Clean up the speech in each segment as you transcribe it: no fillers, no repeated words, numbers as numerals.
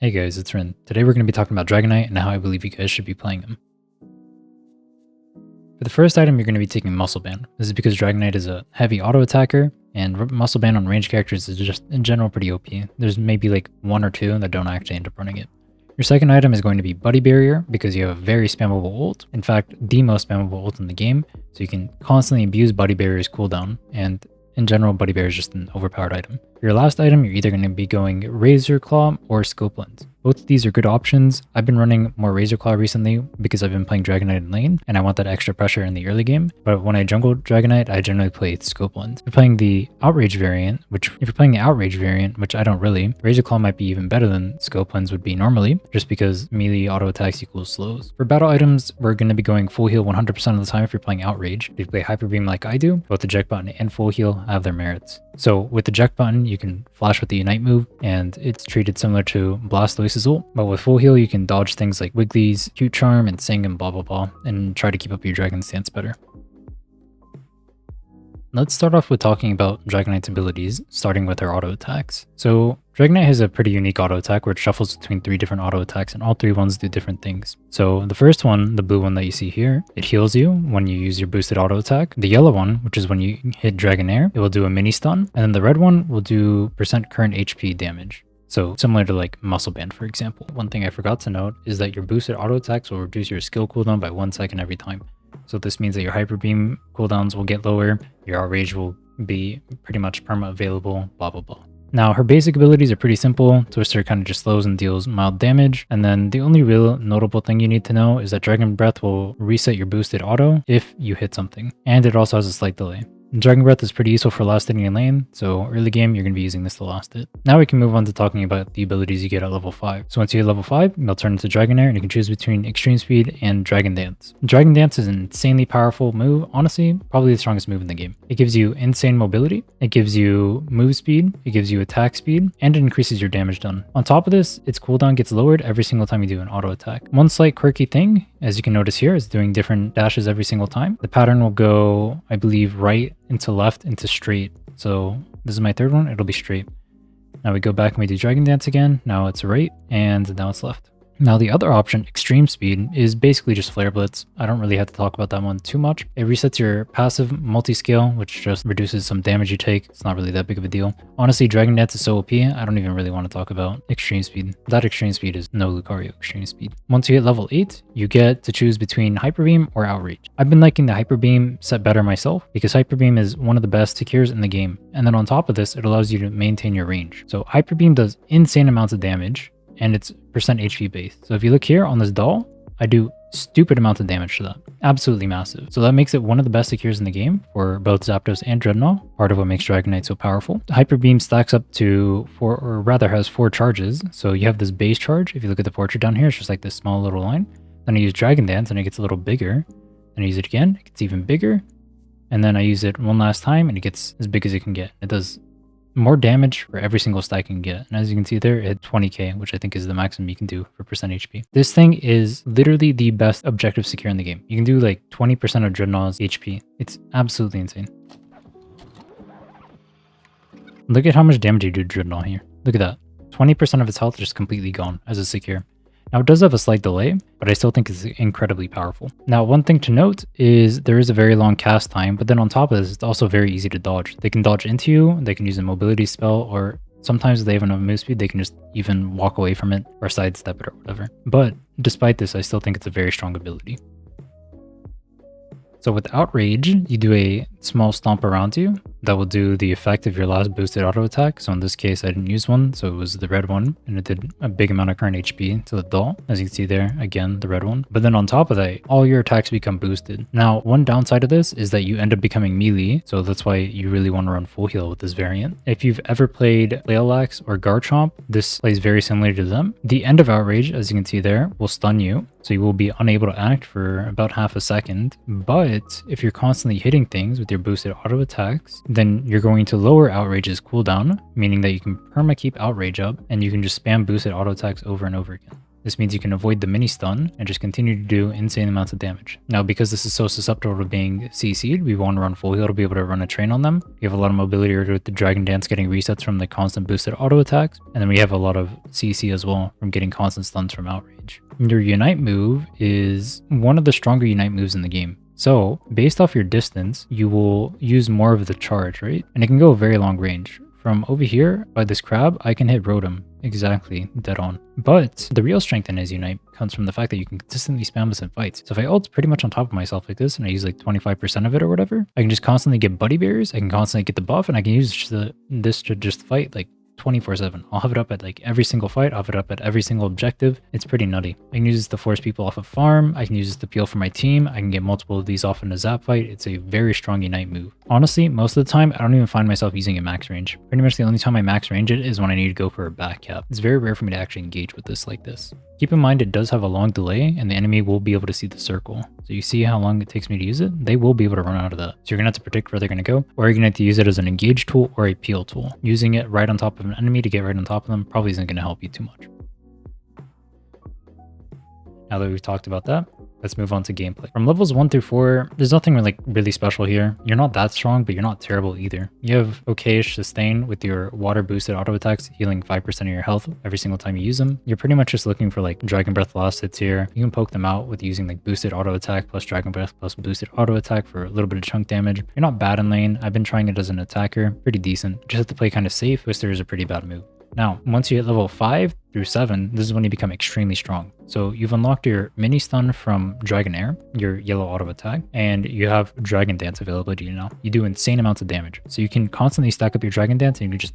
Hey guys, it's Rhinne. Today we're going to be talking about Dragonite and how I believe you guys should be playing him. For the first item, you're going to be taking Muscle Band. This is because Dragonite is a heavy auto attacker, and Muscle Band on ranged characters is just in general pretty OP. There's maybe like one or two that don't actually end up running it. Your second item is going to be Buddy Barrier because you have a very spammable ult. In fact, the most spammable ult in the game, so you can constantly abuse Buddy Barrier's cooldown, and in general, Buddy Barrier is just an overpowered item. For your last item, you're either going to be going Razor Claw or Scope Lens. Both of these are good options. I've been running more Razor Claw recently because I've been playing Dragonite in lane, and I want that extra pressure in the early game. But when I jungle Dragonite, I generally play Scope Lens. If you're playing the Outrage variant, which I don't really, Razor Claw might be even better than Scope Lens would be normally, just because melee auto attacks equals slows. For battle items, we're going to be going full heal 100% of the time if you're playing Outrage. If you play Hyper Beam like I do, both the eject button and full heal have their merits. So with the eject button, you can flash with the Unite move, and it's treated similar to Blastoise's ult. But with full heal, you can dodge things like Wiggly's, Cute Charm, and Sing, and blah blah blah, and try to keep up your Dragon stance better. Let's start off with talking about Dragonite's abilities, starting with her auto attacks. So Dragonite has a pretty unique auto attack where it shuffles between 3 different auto attacks, and all 3 ones do different things. So the first one, the blue one that you see here, it heals you when you use your boosted auto attack. The yellow one, which is when you hit Dragonair, it will do a mini stun, and then the red one will do % current HP damage. So similar to like Muscle Band, for example. One thing I forgot to note is that your boosted auto attacks will reduce your skill cooldown by 1 second every time. So this means that your Hyper Beam cooldowns will get lower, your Outrage will be pretty much perma available, blah blah blah. Now her basic abilities are pretty simple. Twister kind of just slows and deals mild damage, and then the only real notable thing you need to know is that Dragon Breath will reset your boosted auto if you hit something, and it also has a slight delay. Dragon Breath is pretty useful for last hitting in lane, so early game you're going to be using this to last hit. Now we can move on to talking about the abilities you get at level 5. So once you hit level 5, you'll turn into Dragonair, and you can choose between Extreme Speed and Dragon Dance. Dragon Dance is an insanely powerful move, honestly, probably the strongest move in the game. It gives you insane mobility, it gives you move speed, it gives you attack speed, and it increases your damage done. On top of this, its cooldown gets lowered every single time you do an auto attack. One slight quirky thing, as you can notice here, is doing different dashes every single time. The pattern will go, I believe, right into left into straight. So this is my third one, it'll be straight. Now we go back and we do Dragon Dance again. Now it's right, and now it's left. Now the other option, Extreme Speed, is basically just Flare Blitz. I don't really have to talk about that one too much. It resets your passive multi-scale, which just reduces some damage you take. It's not really that big of a deal. Honestly, Dragon Dance is so OP, I don't even really want to talk about Extreme Speed. That Extreme Speed is no Lucario Extreme Speed. Once you hit level 8, you get to choose between Hyper Beam or Outrage. I've been liking the Hyper Beam set better myself because Hyper Beam is one of the best secures in the game. And then on top of this, it allows you to maintain your range. So Hyper Beam does insane amounts of damage, and it's % HP based. So if you look here on this doll, I do stupid amounts of damage to that. Absolutely massive. So that makes it one of the best secures in the game for both Zapdos and Dreadnought, part of what makes Dragonite so powerful. Hyper Beam stacks up to 4, or rather has 4 charges. So you have this base charge. If you look at the portrait down here, it's just like this small little line. Then I use Dragon Dance and it gets a little bigger. Then I use it again, it gets even bigger. And then I use it one last time and it gets as big as it can get. It does more damage for every single stack you can get. And as you can see there, it hit 20k, which I think is the maximum you can do for % HP. This thing is literally the best objective secure in the game. You can do like 20% of Dreadnought's HP. It's absolutely insane. Look at how much damage you do to Dreadnought here. Look at that. 20% of its health just completely gone as a secure. Now it does have a slight delay, but I still think it's incredibly powerful. Now one thing to note is there is a very long cast time, but then on top of this, it's also very easy to dodge. They can dodge into you, they can use a mobility spell, or sometimes if they have enough move speed, they can just even walk away from it or sidestep it or whatever. But despite this, I still think it's a very strong ability. So with Outrage, you do a small stomp around you that will do the effect of your last boosted auto attack. So in this case, I didn't use one, so it was the red one, and it did a big amount of current HP to the doll, as you can see there, again, the red one. But then on top of that, all your attacks become boosted. Now, one downside of this is that you end up becoming melee, so that's why you really want to run full heal with this variant. If you've ever played Flaillax or Garchomp, this plays very similar to them. The end of Outrage, as you can see there, will stun you, so you will be unable to act for about half a second. But if you're constantly hitting things with your boosted auto attacks, then you're going to lower Outrage's cooldown, meaning that you can perma keep Outrage up and you can just spam boosted auto attacks over and over again. This means you can avoid the mini stun and just continue to do insane amounts of damage. Now, because this is so susceptible to being CC'd, we want to run full heal to be able to run a train on them. You have a lot of mobility with the Dragon Dance getting resets from the constant boosted auto attacks, and then we have a lot of CC as well from getting constant stuns from Outrage. Your Unite move is one of the stronger Unite moves in the game. So, based off your distance, you will use more of the charge, right? And it can go a very long range. From over here, by this crab, I can hit Rotom. Exactly, dead on. But the real strength in his Unite comes from the fact that you can consistently spam this in fights. So if I ult pretty much on top of myself like this, and I use like 25% of it or whatever, I can just constantly get buddy berries, I can constantly get the buff, and I can use this to just fight like 24/7. I'll have it up at like every single fight, I'll have it up at every single objective. It's pretty nutty. I can use this to force people off of farm, I can use this to peel for my team, I can get multiple of these off in a zap fight. It's a very strong Unite move. Honestly, most of the time, I don't even find myself using it max range. Pretty much the only time I max range it is when I need to go for a back cap. It's very rare for me to actually engage with this like this. Keep in mind it does have a long delay and the enemy will be able to see the circle. So you see how long it takes me to use it? They will be able to run out of that. So you're gonna have to predict where they're gonna go, or you're gonna have to use it as an engage tool or a peel tool. Using it right on top of an enemy to get right on top of them probably isn't gonna help you too much. Now that we've talked about that, let's move on to gameplay. From levels 1 through 4, there's nothing really special here. You're not that strong, but you're not terrible either. You have okayish sustain with your water boosted auto attacks, healing 5% of your health every single time you use them. You're pretty much just looking for like Dragon Breath last hits here. You can poke them out with using like boosted auto attack plus Dragon Breath plus boosted auto attack for a little bit of chunk damage. You're not bad in lane. I've been trying it as an attacker. Pretty decent. Just have to play kind of safe. Twister is a pretty bad move. Now, once you hit level 5 through 7, this is when you become extremely strong. So you've unlocked your mini stun from Dragonair, your yellow auto attack, and you have Dragon Dance availability now. You do insane amounts of damage. So you can constantly stack up your Dragon Dance and you can just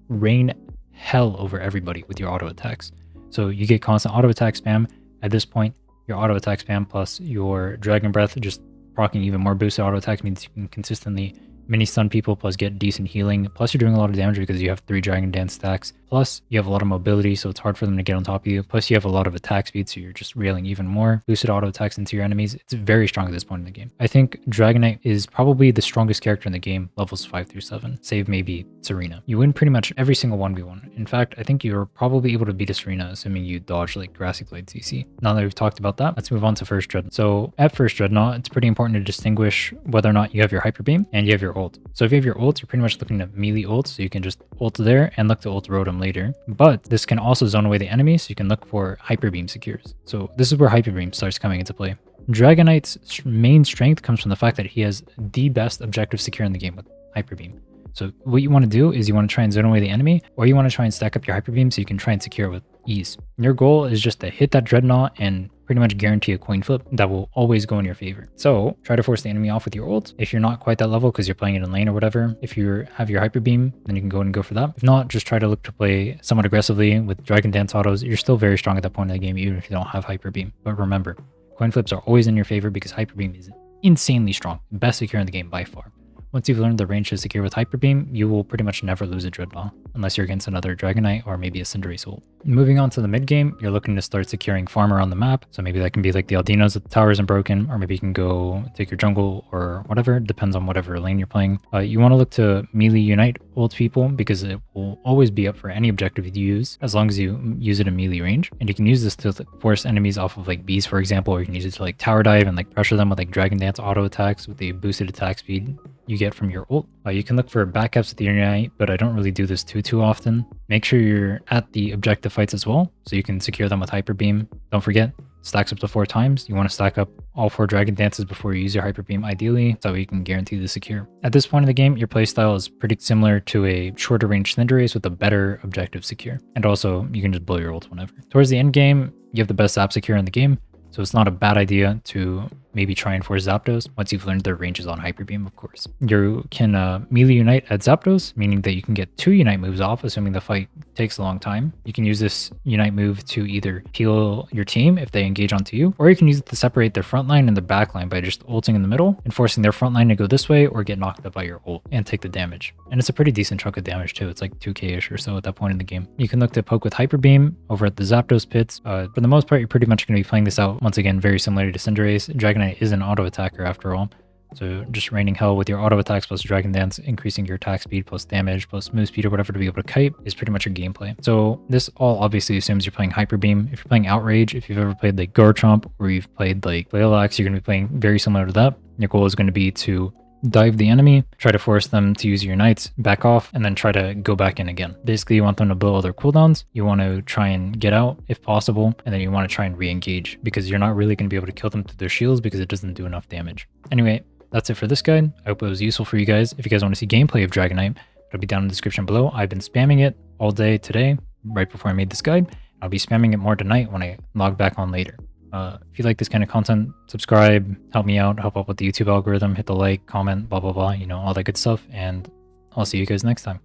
rain hell over everybody with your auto attacks. So you get constant auto attack spam. At this point, your auto attack spam plus your Dragon Breath just proccing even more boosted auto attacks means you can consistently mini stun people plus get decent healing. Plus you're doing a lot of damage because you have 3 Dragon Dance stacks. Plus you have a lot of mobility, so it's hard for them to get on top of you. Plus you have a lot of attack speed, so you're just railing even more. Boosted auto attacks into your enemies. It's very strong at this point in the game. I think Dragonite is probably the strongest character in the game, levels 5 through 7, save maybe Serena. You win pretty much every single 1v1. In fact, I think you're probably able to beat a Serena, assuming you dodge like Grassy Blade CC. Now that we've talked about that, let's move on to First Dreadnought. So at First Dreadnought, it's pretty important to distinguish whether or not you have your Hyper Beam and you have your ult. So if you have your ult, you're pretty much looking to melee ult, so you can just ult there and look to ult Rotom later. But this can also zone away the enemy, so you can look for Hyper Beam secures. So this is where Hyper Beam starts coming into play. Dragonite's main strength comes from the fact that he has the best objective secure in the game with Hyper Beam. So what you want to do is you want to try and zone away the enemy, or you want to try and stack up your Hyper Beam so you can try and secure it with ease. Your goal is just to hit that Dreadnought and pretty much guarantee a coin flip that will always go in your favor. So try to force the enemy off with your ult. If you're not quite that level because you're playing it in lane or whatever, if you have your Hyper Beam, then you can go and go for that. If not, just try to look to play somewhat aggressively with Dragon Dance autos. You're still very strong at that point in the game, even if you don't have Hyper Beam. But remember, coin flips are always in your favor because Hyper Beam is insanely strong, best secure in the game by far. Once you've learned the range to secure with Hyper Beam, you will pretty much never lose a Dreadnought, unless you're against another Dragonite or maybe a Cinderace ult. Moving on to the mid game, you're looking to start securing farm around the map, so maybe that can be like the Aldinos if the tower isn't broken, or maybe you can go take your jungle or whatever, depends on whatever lane you're playing. You want to look to melee Unite ult people because it will always be up for any objective you use, as long as you use it in melee range. And you can use this to force enemies off of like bees, for example, or you can use it to like tower dive and like pressure them with like Dragon Dance auto attacks with the boosted attack speed you get from your ult. You can look for backups with the Unite, but I don't really do this too often. Make sure you're at the objective fights as well, so you can secure them with Hyper Beam. Don't forget, stacks up to 4 times. You want to stack up all 4 Dragon Dances before you use your Hyper Beam ideally, so you can guarantee the secure. At this point in the game, your playstyle is pretty similar to a shorter range Cinderace with a better objective secure. And also, you can just blow your ult whenever. Towards the end game, you have the best zap secure in the game, so it's not a bad idea to maybe try and force Zapdos once you've learned their ranges on Hyper Beam, of course. You can melee Unite at Zapdos, meaning that you can get 2 Unite moves off, assuming the fight takes a long time. You can use this Unite move to either peel your team if they engage onto you, or you can use it to separate their front line and their back line by just ulting in the middle and forcing their front line to go this way or get knocked up by your ult and take the damage. And it's a pretty decent chunk of damage too. It's like 2k-ish or so at that point in the game. You can look to poke with Hyper Beam over at the Zapdos pits. For the most part, you're pretty much going to be playing this out once again very similar to Cinderace. Dragonite is an auto attacker after all, So just raining hell with your auto attacks plus Dragon Dance, increasing your attack speed plus damage plus move speed or whatever to be able to kite is pretty much your gameplay. So this all obviously assumes you're playing Hyper Beam. If you're playing Outrage, if you've ever played like Garchomp or you've played like Flail Axe, you're going to be playing very similar to that. Your goal is going to be to dive the enemy, try to force them to use your Unites, back off, and then try to go back in again. Basically, you want them to blow all their cooldowns, you want to try and get out if possible, and then you want to try and re-engage because you're not really going to be able to kill them through their shields because it doesn't do enough damage. Anyway, that's it for this guide. I hope it was useful for you guys. If you guys want to see gameplay of Dragonite, it'll be down in the description below. I've been spamming it all day today, right before I made this guide. I'll be spamming it more tonight when I log back on later. If you like this kind of content, subscribe, help me out, help out with the YouTube algorithm, hit the like, comment, blah, blah, blah, you know, all that good stuff. And I'll see you guys next time.